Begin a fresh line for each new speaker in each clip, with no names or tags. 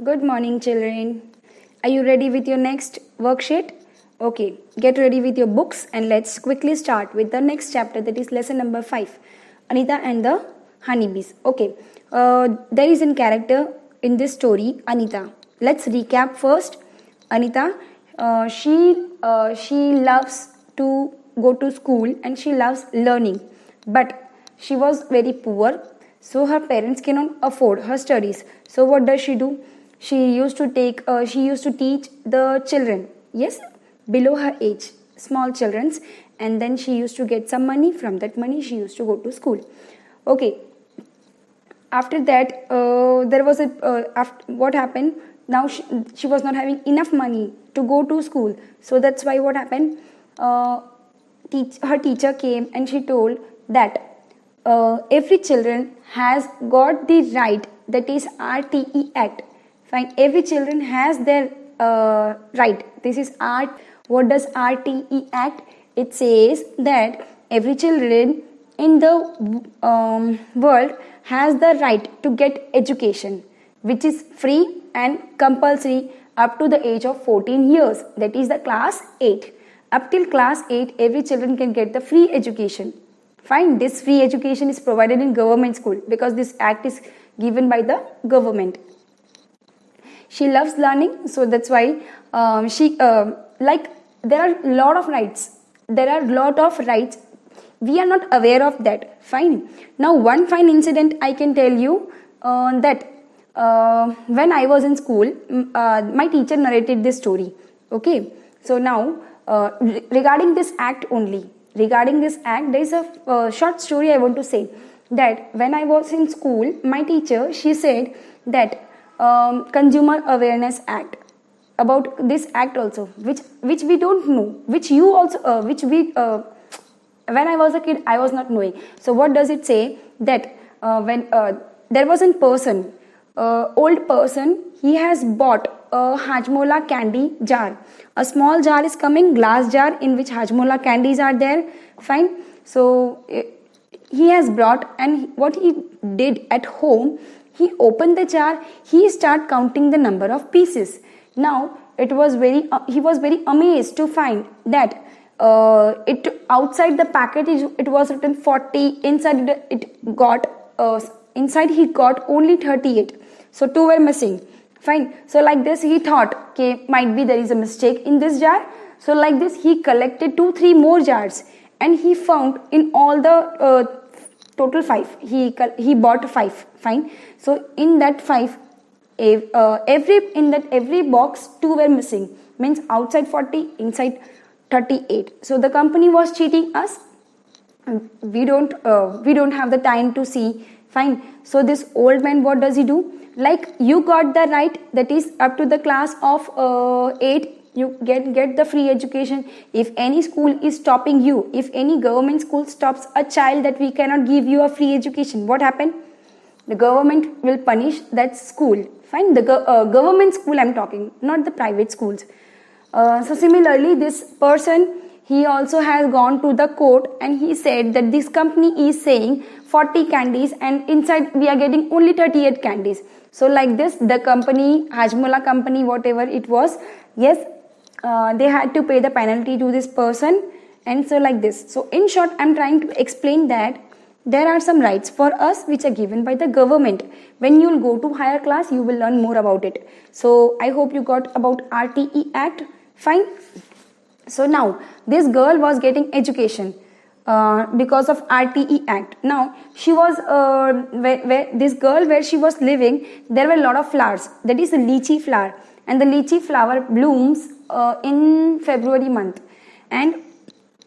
Good morning, children. Are you ready with your next worksheet? Okay, get ready with your books and let's quickly start with the next chapter, that is lesson number 5, Anita and the Honeybees. Okay, there is a character in this story, Anita. Let's recap first. Anita, she loves to go to school and she loves learning, but she was very poor, so her parents cannot afford her studies. So what does she do? She used to teach the children, yes, below her age, small childrens, and then she used to get some money. From that money she used to go to school. Okay, after that there was a what happened now, she was not having enough money to go to school. So that's why what happened, her teacher came and she told that every children has got the right, that is RTE Act. Fine, every children has their right. This is art. What does RTE Act? It says that every children in the world has the right to get education, which is free and compulsory up to the age of 14 years. That is the class 8. Up till class 8, every children can get the free education. Fine, this free education is provided in government school because this act is given by the government. She loves learning, so that's why there are a lot of rights. There are a lot of rights. We are not aware of that. Fine. Now, one fine incident I can tell you, that when I was in school, my teacher narrated this story. Okay. So now, regarding this act only, regarding this act, there is a short story I want to say, that when I was in school, my teacher, she said that Consumer Awareness Act, about this act also, which we don't know, which you also when I was a kid I was not knowing. So what does it say? That when there was a person, old person, he has bought a Hajmola candy jar. A small jar is coming, glass jar in which Hajmola candies are there. Fine. So he has brought, and what he did at home, he opened the jar, he started counting the number of pieces. Now he was very amazed to find that it outside the packet it was written 40, inside inside he got only 38. So 2 were missing. Fine. So like this he thought, okay, might be there is a mistake in this jar. So like this he collected 2-3 more jars and he found in all the total 5. He bought 5. Fine. So in that 5, every box 2 were missing, means outside 40, inside 38. So the company was cheating us. We don't have the time to see. Fine. So this old man, what does he do? Like, you got the right, that is up to the class of 8, you get the free education. If any school is stopping you, if any government school stops a child that we cannot give you a free education, what happened? The government will punish that school. Fine. The government school I'm talking, not the private schools. So similarly, this person, he also has gone to the court and he said that this company is saying 40 candies and inside we are getting only 38 candies. So like this, the company, Hajmola company, whatever it was, yes, they had to pay the penalty to this person. And so like this. So in short, I'm trying to explain that there are some rights for us which are given by the government. When you'll go to higher class, you will learn more about it. So I hope you got about RTE Act. Fine. So now this girl was getting education because of RTE Act. Now she was where she was living, there were a lot of flowers, that is the lychee flower, and the lychee flower blooms in February month. And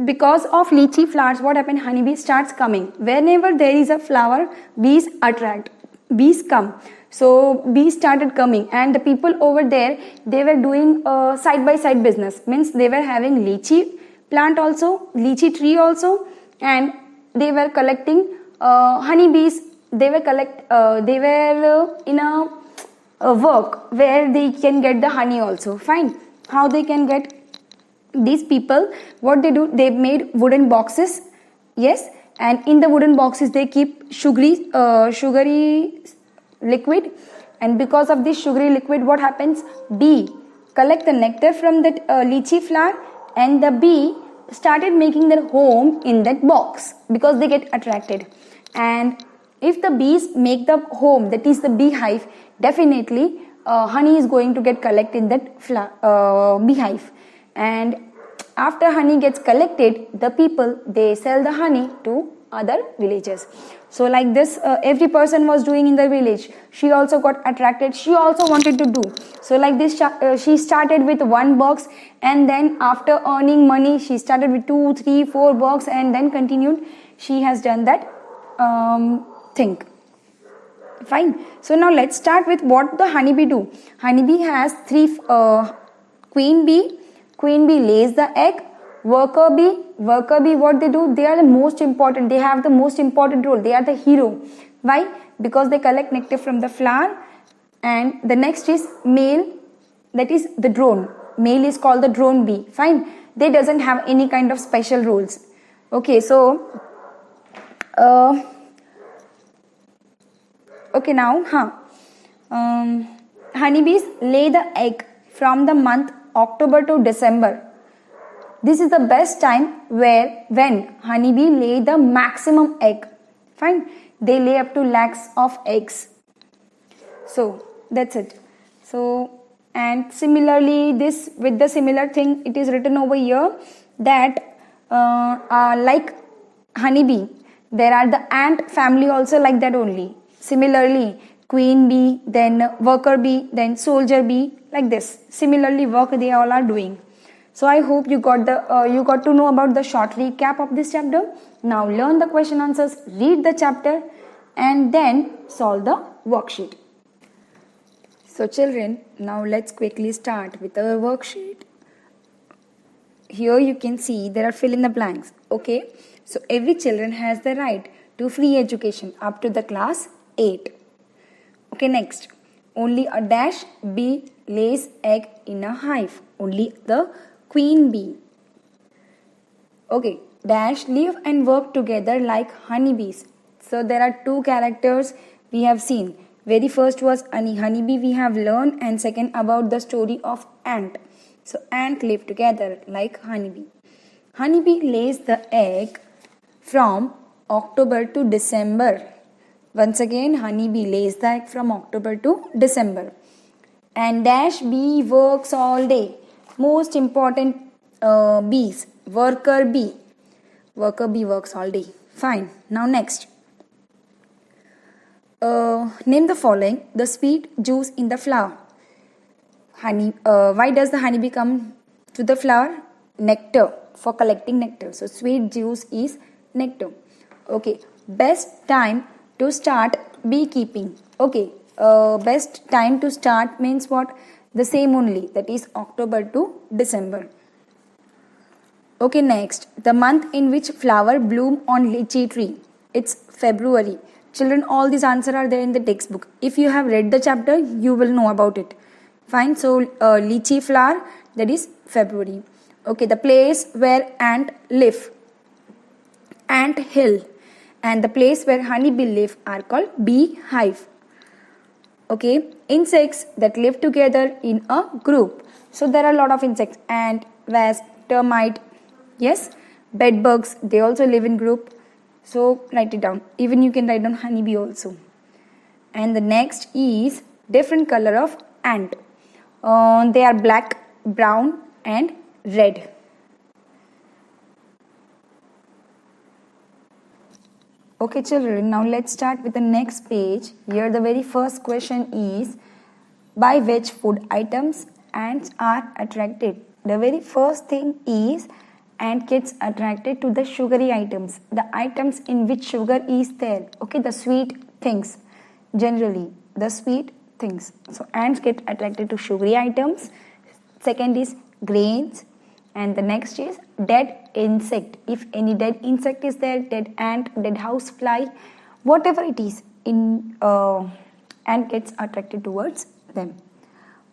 because of lychee flowers, what happened? Honeybee starts coming. Whenever there is a flower, bees come. So bees started coming, and the people over there, they were doing side by side business. Means they were having lychee plant also, lychee tree also, and they were collecting honeybees. They were in a work where they can get the honey also. Fine. How they can get? These people, what they do, they made wooden boxes. Yes, and in the wooden boxes they keep sugary liquid, and because of this sugary liquid, what happens? Bee collect the nectar from that lychee flower, and the bee started making their home in that box because they get attracted. And if the bees make the home, that is the beehive, definitely honey is going to get collected in that beehive. And after honey gets collected, the people, they sell the honey to other villages. So like this, every person was doing in the village. She also got attracted, she also wanted to do. So like this, she started with one box, and then after earning money, she started with 2, 3, 4 box, and then continued. She has done that thing. Fine. So now let's start with what the honeybee do. Honeybee has 3 queen bee. Queen bee lays the egg. Worker bee, what they do? They are the most important. They have the most important role. They are the hero. Why? Because they collect nectar from the flower. And the next is male, that is the drone. Male is called the drone bee. Fine. They doesn't have any kind of special rules. Okay, so okay, now honeybees lay the egg from the month October to December. This is the best time when honeybee lay the maximum egg. Fine. They lay up to lakhs of eggs. So that's it. So, and similarly, this with the similar thing, it is written over here that like honeybee, there are the ant family also like that only. Similarly, queen bee, then worker bee, then soldier bee, like this. Similarly, work they all are doing. So I hope you got to know about the short recap of this chapter. Now learn the question answers, read the chapter, and then solve the worksheet. So children, now let's quickly start with our worksheet. Here you can see there are fill in the blanks. Okay, so every children has the right to free education up to the class 8. Okay, next, only a dash bee lays egg in a hive. Only the queen bee. Okay, dash live and work together like honeybees. So there are 2 characters we have seen. Very first was honeybee we have learned, and second about the story of ant. So ant live together like honeybee. Honeybee lays the egg from October to December. Once again, honeybee lays the egg from October to December. And dash bee works all day. Most important bees, worker bee. Worker bee works all day. Fine. Now next. Name the following. The sweet juice in the flower. Why does the honeybee come to the flower? Nectar, for collecting nectar. So sweet juice is nectar. Okay. Best time to start beekeeping. Okay. Best time to start means what? The same only, that is October to December. Okay, next, the month in which flower bloom on lychee tree. It's February. Children, all these answers are there in the textbook. If you have read the chapter, you will know about it. Fine, so lychee flower, that is February. Okay, the place where ant live, ant hill, and the place where honeybee live are called beehive. Okay, insects that live together in a group. So there are a lot of insects, ant, wasp, termite, yes, bed bugs, they also live in group. So write it down. Even you can write down honeybee also. And the next is different color of ant. They are black, brown, and red. Okay children, now let's start with the next page. Here the very first question is, by which food items ants are attracted? The very first thing is, ant gets attracted to the sugary items. The items in which sugar is there. Okay, the sweet things. Generally, the sweet things. So ants get attracted to sugary items. Second is grains. And the next is dead insect. If any dead insect is there, dead ant, dead housefly, whatever it is, ant gets attracted towards them.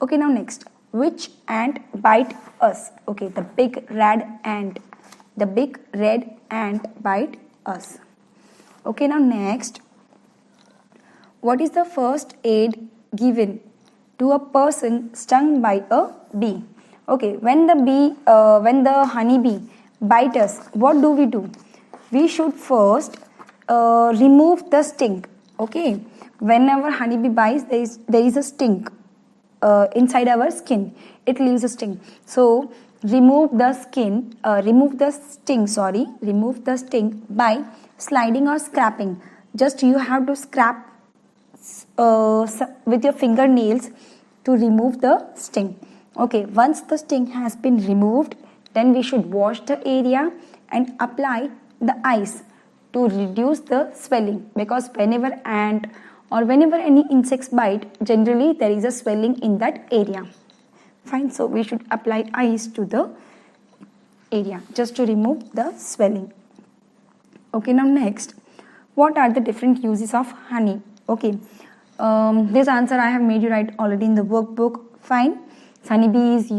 Okay, now next. Which ant bite us? Okay, the big red ant. The big red ant bite us. Okay, now next. What is the first aid given to a person stung by a bee? Okay, when the honeybee bites us, what do? We should first remove the sting. Okay, whenever honeybee bites, there is a sting inside our skin. It leaves a sting. So remove the sting by sliding or scraping. Just you have to scrap with your fingernails to remove the sting. Okay, once the sting has been removed, then we should wash the area and apply the ice to reduce the swelling, because whenever ant or whenever any insects bite, generally there is a swelling in that area. Fine, so we should apply ice to the area just to remove the swelling. Okay, now next, what are the different uses of honey? Okay, this answer I have made you write already in the workbook. Fine, honeybees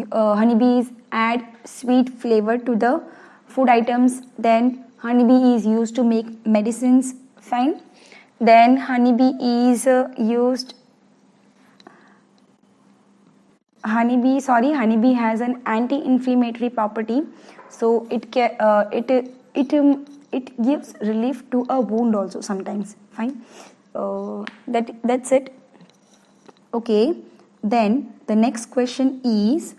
add sweet flavor to the food items. Then honeybee is used to make medicines. Fine, then honeybee has an anti-inflammatory property, so it gives relief to a wound also sometimes. Fine, that's it. Okay, then the next question is,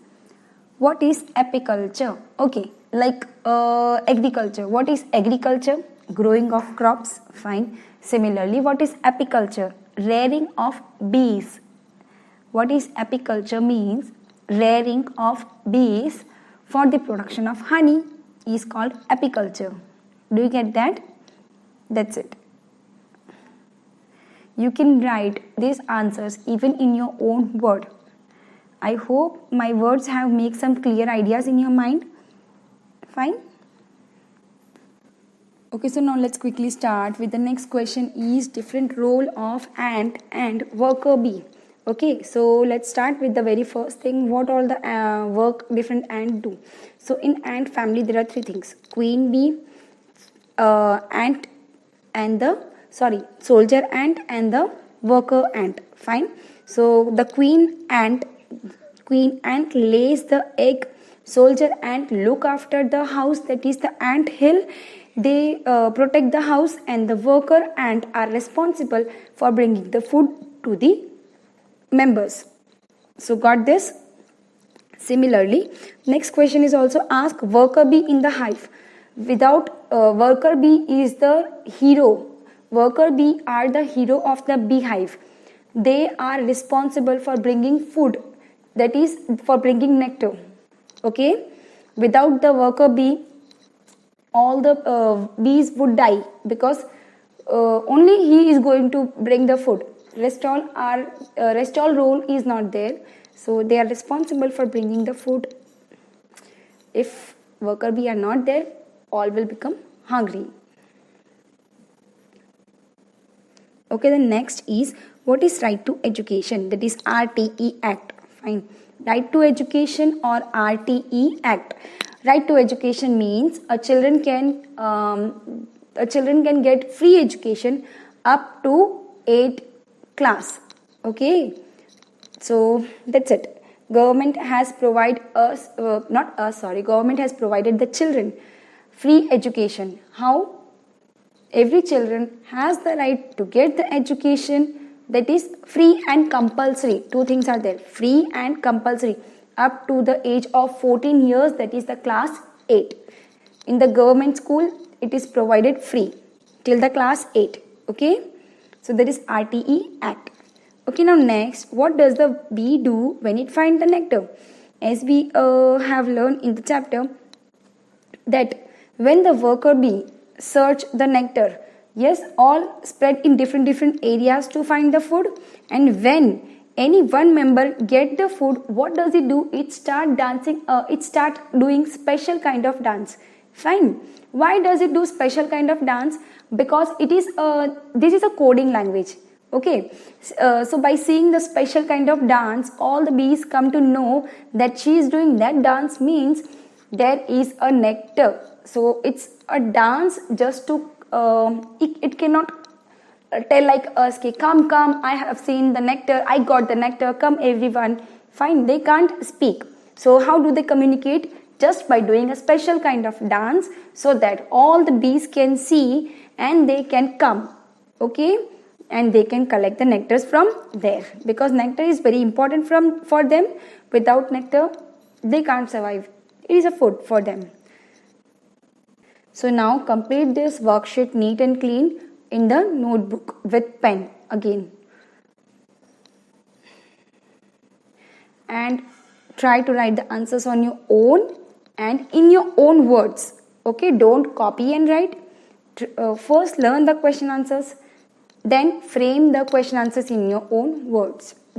what is apiculture? Okay, like agriculture. What is agriculture? Growing of crops. Fine. Similarly, what is apiculture? Rearing of bees. What is apiculture means? Rearing of bees for the production of honey is called apiculture. Do you get that? That's it. You can write these answers even in your own word. I hope my words have made some clear ideas in your mind. Fine. Okay, so now let's quickly start with the next question is different role of ant and worker bee. Okay, so let's start with the very first thing. What all the work different ant do? So in ant family there are three things: queen bee, ant, and soldier ant and the worker ant. Fine. So the queen ant lays the egg. Soldier ant look after the house, that is the ant hill. They protect the house, and the worker ant are responsible for bringing the food to the members. So got this? Similarly, next question is also asked, worker bee in the hive. Without worker bee is the hero. Worker bee are the hero of the beehive. They are responsible for bringing food, that is for bringing nectar. Okay, without the worker bee, all the bees would die, because only he is going to bring the food. Rest all role is not there, so they are responsible for bringing the food. If worker bee are not there, all will become hungry. Okay, the next is, what is right to education? That is RTE Act. Fine. Right to education or RTE Act. Right to education means a children can get free education up to 8th class. Okay, so that's it. Government has provided government has provided the children free education. How? Every children has the right to get the education, that is free and compulsory. Two things are there, free and compulsory, up to the age of 14 years, that is the class 8. In the government school, it is provided free till the class 8. Okay, so that is RTE Act. Okay, now next, what does the bee do when it finds the nectar? As we have learned in the chapter, that when the worker bee search the nectar, yes, all spread in different areas to find the food, and when any one member get the food, what does it do? It start dancing. It start doing special kind of dance. Fine. Why does it do special kind of dance? Because it is this is a coding language. Okay, so by seeing the special kind of dance, all the bees come to know that she is doing that dance, means there is a nectar. So it's a dance just to it cannot tell like us, ki, come, I have seen the nectar, I got the nectar, come everyone. Fine, they can't speak. So how do they communicate? Just by doing a special kind of dance so that all the bees can see and they can come. Okay, and they can collect the nectars from there, because nectar is very important for them. Without nectar they can't survive. It is a food for them. So now complete this worksheet neat and clean in the notebook with pen again, and try to write the answers on your own and in your own words. Okay, don't copy and write. First learn the question answers, then frame the question answers in your own words.